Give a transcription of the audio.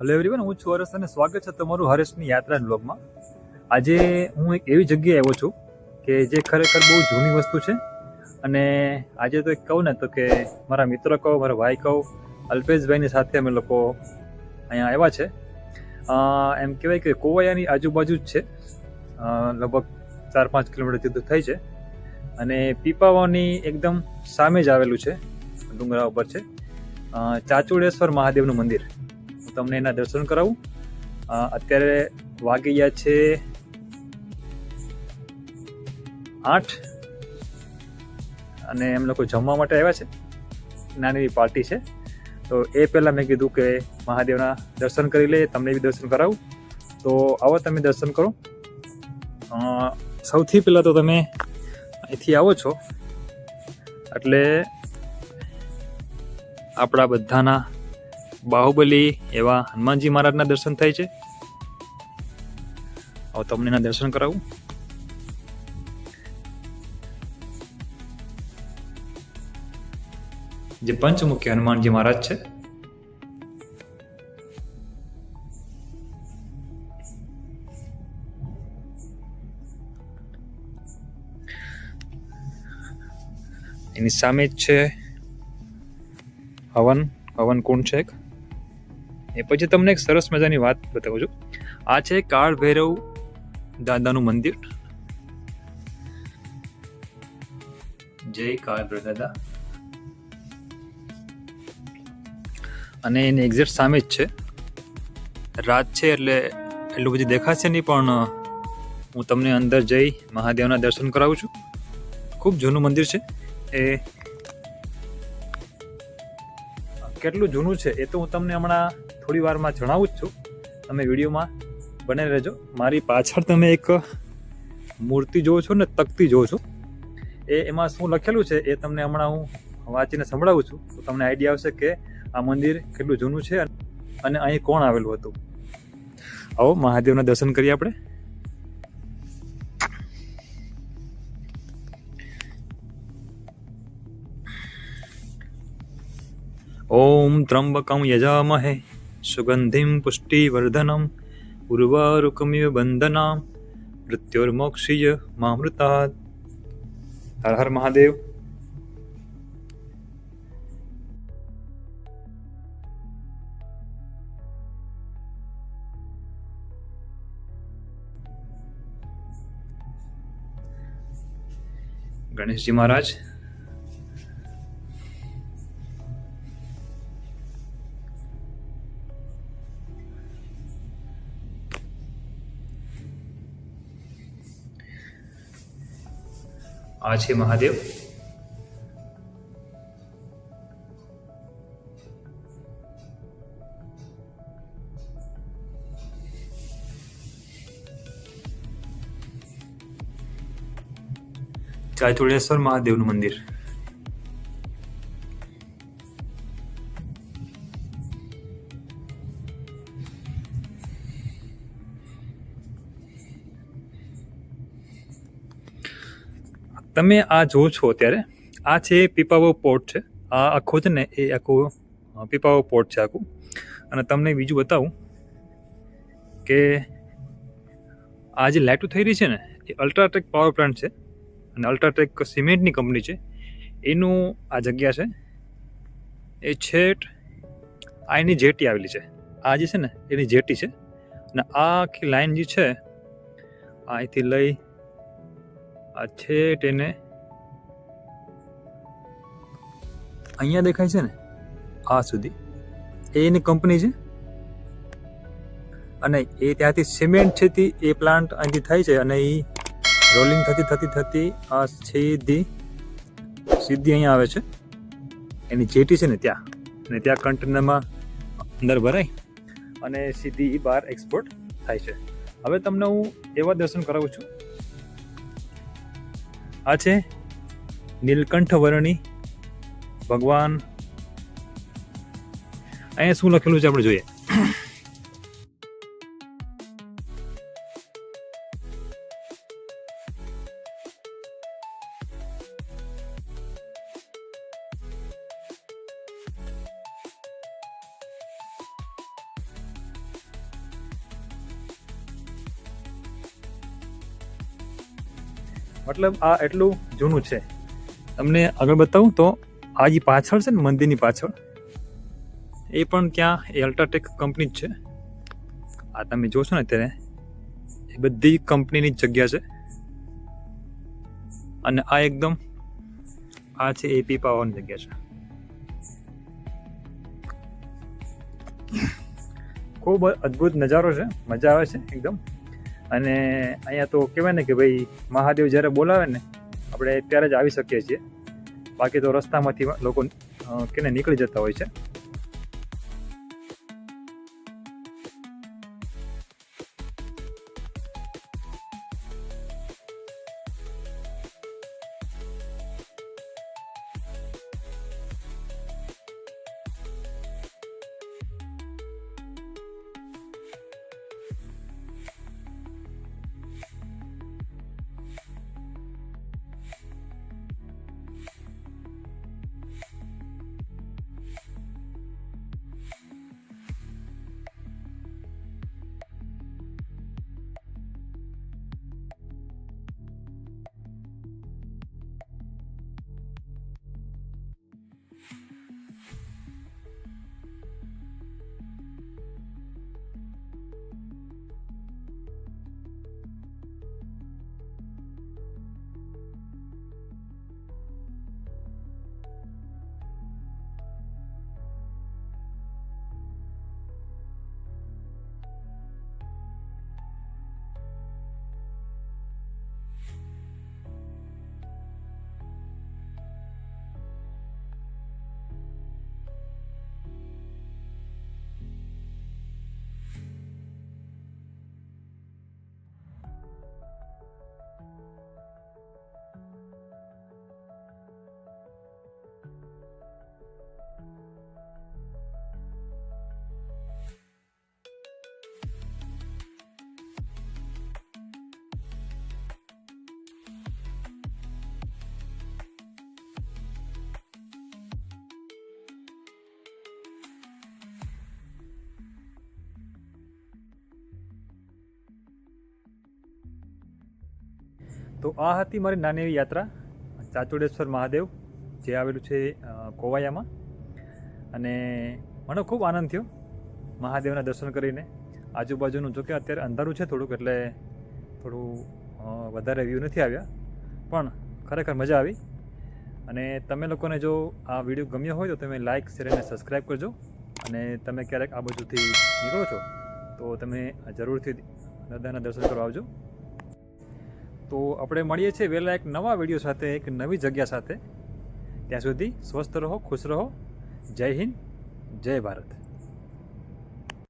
Hello everyone, હું છું હરેશ અને સ્વાગત છે તમારું હરેશની યાત્રા બ્લોગમાં. આજે હું એક એવી જગ્યાએ આવ્યો છું કે જે ખરેખર બહુ જૂની વસ્તુ છે. અને આજે તો એક કહું ને તો કે મારા મિત્ર કહું, મારા ભાઈ કહું, અલ્પેશભાઈની સાથે અમે લોકો અહીંયા આવ્યા છે. એમ કહેવાય કે કોવાયાની આજુબાજુ જ છે, લગભગ 4-5 કિલોમીટર જેટલું થાય છે. અને પીપાવાની એકદમ સામે જ આવેલું છે, ડુંગરા ઉપર છે ચાચુડેશ્વર મહાદેવનું મંદિર. હું તમને એના દર્શન કરાવું. અત્યારે વાગી ગયા છે 8 અને એમ લોકો જમવા માટે આવ્યા છે. નાની એવી પાર્ટી છે, તો એ પહેલાં મેં કીધું કે મહાદેવના દર્શન કરી લે, તમને બી દર્શન કરાવું. તો આવો તમે દર્શન કરો. સૌથી પહેલાં તો તમે અહીંથી આવો છો એટલે આપણા બધાના બાહુબલી એવા હનુમાનજી મહારાજના દર્શન થાય છે. હવે તમને એના દર્શન કરાવું. જે પંચમુખી હનુમાનજી મહારાજ છે. એની સામે જ છે હવન કુંડ છે એક. એ પછી તમને એક સરસ મજાની વાત બતાવું છું. આ છે કાળ ભૈરવ દાદાનું મંદિર. જય કાળ ભૈરવ દાદા. અને એની એક્ઝેક્ટ સામે જ છે. રાત છે એટલે એટલું બધું દેખાશે નહીં, પણ હું તમને અંદર જઈ મહાદેવના દર્શન કરાવું છું. ખૂબ જૂનું મંદિર છે. એ કેટલું જૂનું છે એ તો હું તમને હમણાં થોડી વારમાં જણાવું જ છું. તમે વિડીયોમાં બને રહેજો. મારી પાછળ તમે એક મૂર્તિ જોવો છો ને, તકતી જોવો છો. એમાં શું લખેલું છે એ તમને હમણાં હું વાંચીને સંભળાવું છું, તો તમને આઈડિયા આવશે કે આ મંદિર કેટલું જૂનું છે અને અહીં કોણ આવેલું હતું. આવો મહાદેવના દર્શન કરીએ આપણે. ઓમ ત્રંબકમ યજામહે સુગંધિમ પુષ્ટિવર્ધનમ ઉર્વારુકમિવ બંધનામ મૃત્યોર્મોક્ષીય મામૃતાत्. હર હર મહાદેવ. ગણેશજી મહારાજ. આ છે મહાદેવ. ચાચુડેશ્વર મહાદેવનું મંદિર. તમે આ જો છો અત્યારે, આ છે પીપાવાવ પોર્ટ છે. આ આખો છે ને એ આખું પીપાવાવ પોર્ટ છે આખું. અને તમને બીજું બતાવું કે આ જે લાઇટો થઈ રહી છે ને, એ અલ્ટ્રાટેક પાવર પ્લાન્ટ છે. અને અલ્ટ્રાટેક સિમેન્ટની કંપની છે, એનું આ જગ્યા છે. એ છેટ આ એની જેટી આવેલી છે. આ જે છે ને એની જેટી છે. અને આ આખી લાઈન જે છે, અહીંથી લઈ આ છેટ એને અહીંયા દેખાય છે ને, આ સુધી એ એની કંપની છે. અને એ ત્યાંથી સિમેન્ટ છે તે એ પ્લાન્ટ અહીંથી થાય છે. અને એ રોલિંગ થતી આ સીધી અહીંયા આવે છે. એની જેટી છે ને ત્યાં, અને ત્યાં કન્ટેનરમાં અંદર ભરાય અને સીધી બહાર એક્સપોર્ટ થાય છે. હવે તમને હું એવા દર્શન કરાવું છું. આ છે નીલકંઠ વર્ણી ભગવાન. અહીંયા શું લખેલું છે આપણે જોઈએ. મતલબ આ એટલું જૂનું છે. તમને આગળ બતાવું તો આ જે પાછળ છે ને મંદિરની પાછળ એ પણ ત્યાં એ અલ્ટ્રાટેક કંપની જ છે. આ તમે જોશો ને અત્યારે એ બધી કંપનીની જ જગ્યા છે. અને આ એકદમ આ છે એપી પાવાની જગ્યા છે. ખૂબ અદ્ભુત નજારો છે, મજા આવે છે એકદમ. અને અહીંયા તો કહેવાય ને કે ભાઈ મહાદેવ જ્યારે બોલાવે ને આપણે ત્યારે જ આવી શકીએ છીએ, બાકી તો રસ્તામાંથી લોકો કેને નીકળી જતા હોય છે. તો આ હતી મારી નાની એવી યાત્રા ચાચુડેશ્વર મહાદેવ, જે આવેલું છે કોવાયામાં. અને મને ખૂબ આનંદ થયો મહાદેવના દર્શન કરીને. આજુબાજુનું જોકે અત્યારે અંધારું છે થોડુંક, એટલે થોડું વધારે વ્યૂ નથી આવ્યા, પણ ખરેખર મજા આવી. અને તમે લોકોને જો આ વિડીયો ગમ્યો હોય તો તમે લાઇક, શેર અને સબસ્ક્રાઈબ કરજો. અને તમે ક્યારેક આ બાજુથી નીકળો છો તો તમે જરૂરથી દાદાના દર્શન કરવા આવજો. તો આપણે મળીએ છીએ વહેલા એક નવા વિડીયો સાથે, એક નવી જગ્યા સાથે. ત્યાં સુધી સ્વસ્થ રહો, ખુશ રહો. જય હિન્દ, જય ભારત.